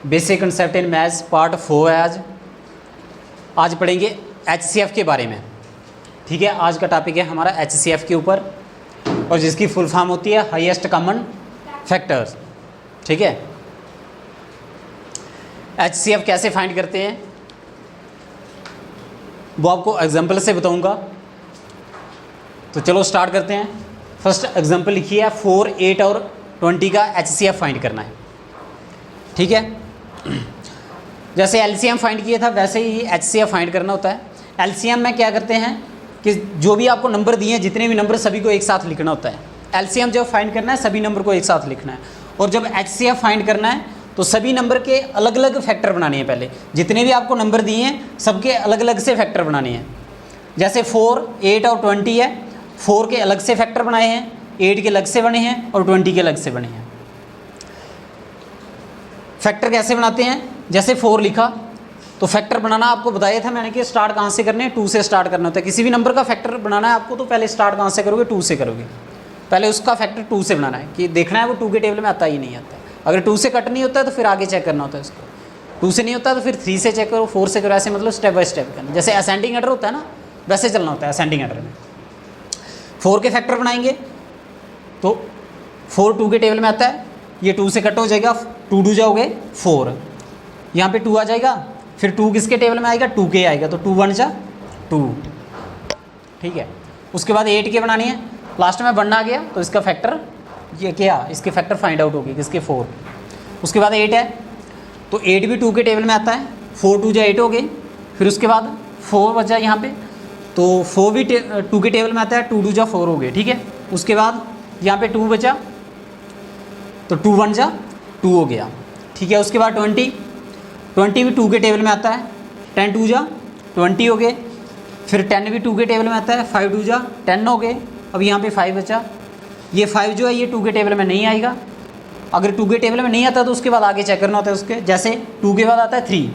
Basic concept in maths part 4 है। आज पढ़ेंगे HCF के बारे में। ठीक है, आज का टॉपिक है हमारा HCF के ऊपर, और जिसकी फुल फॉर्म होती है हाईएस्ट कॉमन फैक्टर्स। ठीक है, HCF कैसे फाइंड करते हैं वो आपको एग्जांपल से बताऊंगा। तो चलो स्टार्ट करते हैं। फर्स्ट एग्जांपल लिखिए, 4, 8 और 20 का HCF फाइंड करना है। ठीक है, जैसे LCM फाइंड किया था वैसे ही HCF फाइंड करना होता है। LCM में क्या करते हैं कि जो भी आपको नंबर दिए हैं, जितने भी नंबर सभी को एक साथ लिखना होता है। LCM जब फाइंड करना है सभी नंबर को एक साथ लिखना है, और जब HCF फाइंड करना है तो सभी नंबर के अलग अलग फैक्टर बनाने हैं। पहले जितने भी आपको नंबर दिए हैं सबके अलग अलग से फैक्टर बनाने हैं। जैसे 4, 8 और 20 है, 4 के अलग से फैक्टर बनाए हैं, 8 के अलग से बने हैं और 20 के अलग से बने हैं। फैक्टर कैसे बनाते हैं, जैसे 4 लिखा तो फैक्टर बनाना आपको बताया था मैंने कि स्टार्ट कहाँ से करने हैं, 2 से स्टार्ट करना होता है। किसी भी नंबर का फैक्टर बनाना है आपको तो पहले स्टार्ट कहाँ से करोगे, 2 से करोगे। पहले उसका फैक्टर 2 से बनाना है कि देखना है वो 2 के टेबल में आता ही नहीं आता। अगर 2 से कट नहीं होता है तो फिर आगे चेक करना होता है उसको। 2 से नहीं होता तो फिर 3 से चेक करो, 4 से करो, ऐसे मतलब स्टेप बाय स्टेप करना। जैसे असेंडिंग ऑर्डर होता है ना, वैसे चलना होता है असेंडिंग ऑर्डर में। 4 के फैक्टर बनाएंगे तो 4 2 के टेबल में आता है, ये 2 से कट हो जाएगा, 2 2 जाओगे 4, यहाँ पे 2 आ जाएगा, फिर 2 किसके टेबल में आएगा, 2 के आएगा, तो 2 1 जा 2। ठीक है, उसके बाद 8 के बनानी है, लास्ट में 1 आ गया तो इसका फैक्टर ये क्या, इसके फैक्टर फाइंड आउट होगी किसके, 4। उसके बाद 8 है तो 8 भी 2 के टेबल में आता है, 4 2 जा 8 हो गए। फिर उसके बाद 4 बचा यहाँ पे, तो 4 भी 2 के टेबल में आता है, 2 2 जा 4 हो गए। ठीक है, उसके बाद यहाँ पे 2 बचा तो 2 1 जा 2 हो गया। ठीक है, उसके बाद 20 भी 2 के टेबल में आता है, 10 2 जा 20 हो गए। फिर 10 भी 2 के टेबल में आता है, 5 2 जा 10 हो गए। अब यहाँ पे 5 बचा, ये 5 जो है ये 2 के टेबल में नहीं आएगा। अगर 2 के टेबल में नहीं आता तो उसके बाद आगे चेक करना होता है उसके। जैसे 2 के बाद आता है 3,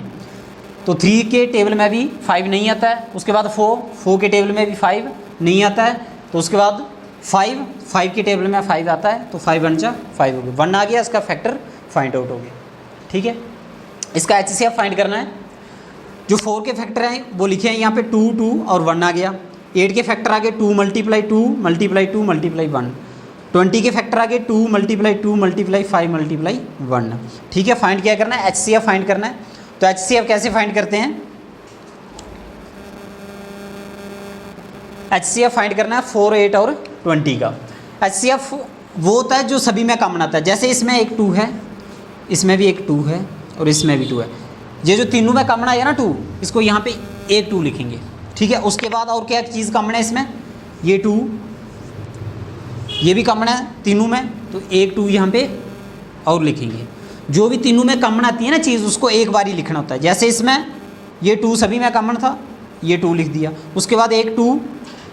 तो 3 के टेबल में भी 5 नहीं आता है। उसके बाद 4 के टेबल में भी 5 नहीं आता है, तो उसके बाद 5 के टेबल में 5 आता है, तो 5 1 जा 5 हो गया, 1 आ गया, इसका फैक्टर फाइंड आउट हो गया। ठीक है, इसका HCF फाइंड करना है। जो 4 के फैक्टर हैं वो लिखे हैं यहाँ पे, 2 2 और 1 आ गया। 8 के फैक्टर आगे 2 मल्टीप्लाई 2 मल्टीप्लाई 2 मल्टीप्लाई 1। 20 के फैक्टर आगे 2 मल्टीप्लाई 2 मल्टीप्लाई 5 मल्टीप्लाई 1। ठीक है, फाइंड क्या करना है, HCF फाइंड करना है। तो HCF कैसे फाइंड करते हैं, HCF फाइंड करना है 4, 8 और 20 का। HCF वो होता है जो सभी में कॉमन आता है। जैसे इसमें एक 2 है, इसमें भी एक 2 है और इसमें भी 2 है। ये जो तीनों में कॉमन आया ना 2, इसको यहाँ पे एक 2 लिखेंगे। ठीक है, उसके बाद और क्या चीज़ कॉमन है इसमें, ये 2, ये भी कॉमन है तीनों में, तो एक 2 यहाँ पे और लिखेंगे। जो भी तीनों में कॉमन आती है ना चीज़, उसको एक बार ही लिखना होता है। जैसे इसमें ये 2 सभी में कॉमन था, ये 2 लिख दिया। उसके बाद एक 2,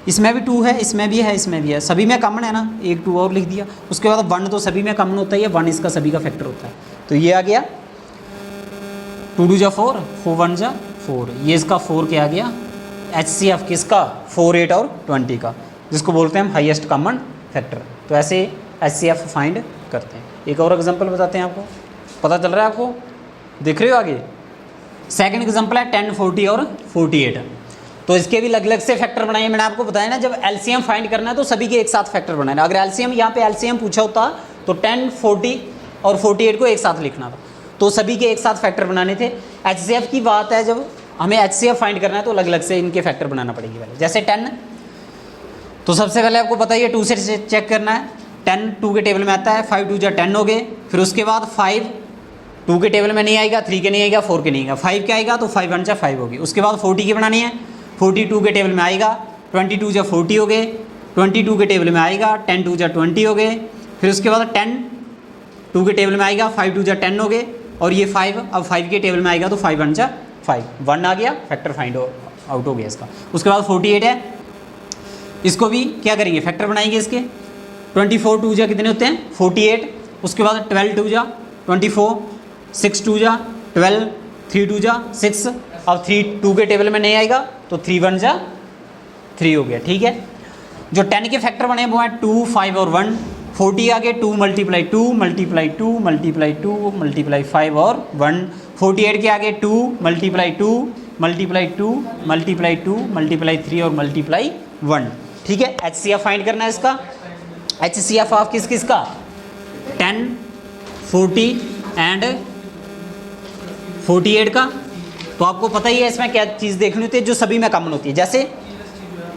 इसमें भी 2 है, इसमें भी है, इसमें भी है, सभी में कॉमन है ना, एक 2 और लिख दिया। उसके बाद 1 तो सभी में कॉमन होता है, 1 इसका सभी का फैक्टर होता है, तो ये आ गया 2 2 जा 4, 4 1 जा 4, ये इसका 4 क्या आ गया, HCF किसका, 4 8 और 20 का, जिसको बोलते हैं हम हाईएस्ट कॉमन फैक्टर। तो ऐसे HCF फाइंड करते हैं। एक और एग्जांपल बताते हैं, आपको पता चल रहा है, आपको देख रहे हो आगे। सेकंड एग्जांपल है 10 40 और 48। तो इसके भी अलग अलग से फैक्टर बनाए। मैंने आपको बताया ना, जब LCM फाइंड करना है तो सभी के एक साथ फैक्टर बनाना है। अगर LCM यहाँ पे LCM पूछा होता तो 10 40 और 48 को एक साथ लिखना था, तो सभी के एक साथ फैक्टर बनाने थे। HCF की बात है, जब हमें HCF फाइंड करना है तो अलग अलग से इनके फैक्टर बनाना पड़ेगी। पहले जैसे 10, तो सबसे पहले आपको पता ही है 2 से चेक करना है। 10 2 के टेबल में आता है, 5 2 जा 10 हो गए। फिर उसके बाद 5 2 के टेबल में नहीं आएगा, 3 के नहीं आएगा, 4 के नहीं आएगा, 5 के आएगा, तो 5 1 जा 5 होगी। उसके बाद 40 की बनानी है, 42 के टेबल में आएगा, 22 जा 40 हो गए। 22 के टेबल में आएगा, 10 2 जा 20 हो गए। फिर उसके बाद 10 2 के टेबल में आएगा, 5 2 जा 10 हो गए, और ये 5 अब 5 के टेबल में आएगा, तो 5 1 जा 5, 1 आ गया, फैक्टर फाइंड आउट हो गया इसका। उसके बाद 48 है, इसको भी क्या करेंगे, फैक्टर बनाएंगे इसके। 24 2 जा कितने होते हैं, 48। उसके बाद 12 2 जा 24, 6 2 जा 12, 3 2 जा 6। अब 3 2 के टेबल में नहीं आएगा, तो 3 1 जा 3 हो गया। ठीक है, जो 10 के फैक्टर बने वो हैं 2 5 और 1, 40 आगे 2 मल्टीप्लाई 2 मल्टीप्लाई 2 मल्टीप्लाई 2 मल्टीप्लाई 5 और 1। 48 के आगे 2 मल्टीप्लाई 2 मल्टीप्लाई 2 मल्टीप्लाई 2 मल्टीप्लाई 3 और मल्टीप्लाई 1। ठीक है, HCF फाइंड करना है इसका। HCF ऑफ किस किस का? 10, 40 एंड 48 का। तो आपको पता ही है इसमें क्या चीज़ देखनी होती है, जो सभी में कॉमन होती है। जैसे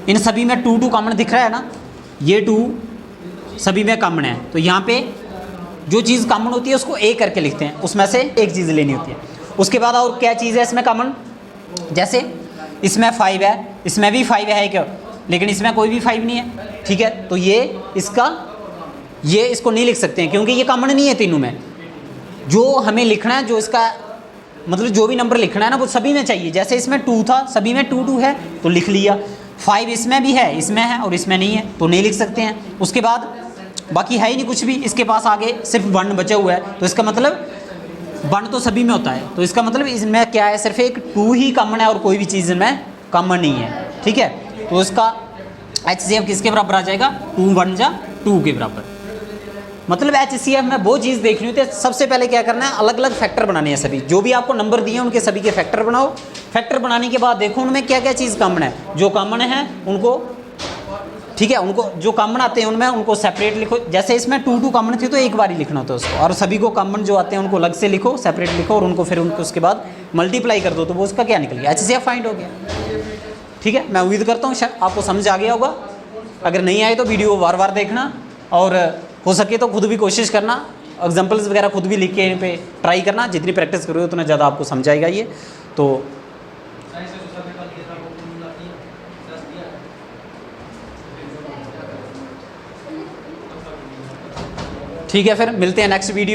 इन सभी में 2 2 कॉमन दिख रहा है ना, ये 2 सभी में कॉमन है, तो यहाँ पे जो चीज़ कॉमन होती है उसको A करके लिखते हैं, उसमें से एक चीज़ लेनी होती है। उसके बाद और क्या चीज़ है इसमें कॉमन? जैसे इसमें 5 है, इसमें भी 5 है क्या, लेकिन इसमें कोई भी 5 नहीं है। ठीक है, तो ये इसको नहीं लिख सकते हैं क्योंकि ये कॉमन नहीं है तीनों में। जो हमें लिखना है, जो इसका मतलब जो भी नंबर लिखना है ना, वो सभी में चाहिए। जैसे इसमें 2 था, सभी में 2 2 है तो लिख लिया। 5 इसमें भी है, इसमें है और इसमें नहीं है तो नहीं लिख सकते हैं। उसके बाद बाकी है ही नहीं कुछ भी, इसके पास आगे सिर्फ 1 बचा हुआ है, तो इसका मतलब 1 तो सभी में होता है, तो इसका मतलब इसमें क्या है, सिर्फ एक 2 ही कॉमन है और कोई भी चीज़ में कॉमन नहीं है। ठीक है, तो इसका HCF किसके बराबर आ जाएगा? 2 1 जा 2 के बराबर। मतलब HCF में वो चीज़ देखनी होती है, सबसे पहले क्या करना है, अलग अलग फैक्टर बनाने हैं सभी। जो भी आपको नंबर दिए हैं उनके सभी के फैक्टर बनाओ। फैक्टर बनाने के बाद देखो उनमें क्या क्या चीज़ कॉमन है। जो कॉमन है उनको, ठीक है, उनको जो कॉमन आते हैं उनमें उनको सेपरेट लिखो। जैसे इसमें 2 2 कॉमन थी तो एक बार ही लिखना होता है उसको, और सभी को कॉमन जो आते हैं उनको अलग से लिखो, सेपरेट लिखो, और उनको फिर उसके बाद मल्टीप्लाई कर दो, तो वो उसका क्या निकल गया? HCF फाइंड हो गया। ठीक है, मैं उम्मीद करता हूँ शायद आपको समझ आ गया होगा। अगर नहीं आए तो वीडियो बार बार देखना, और हो सके तो खुद भी कोशिश करना, एग्जाम्पल्स वगैरह खुद भी लिख के पे ट्राई करना। जितनी प्रैक्टिस करोगे उतना ज़्यादा आपको समझाएगा ये। तो ठीक है, फिर मिलते हैं नेक्स्ट वीडियो।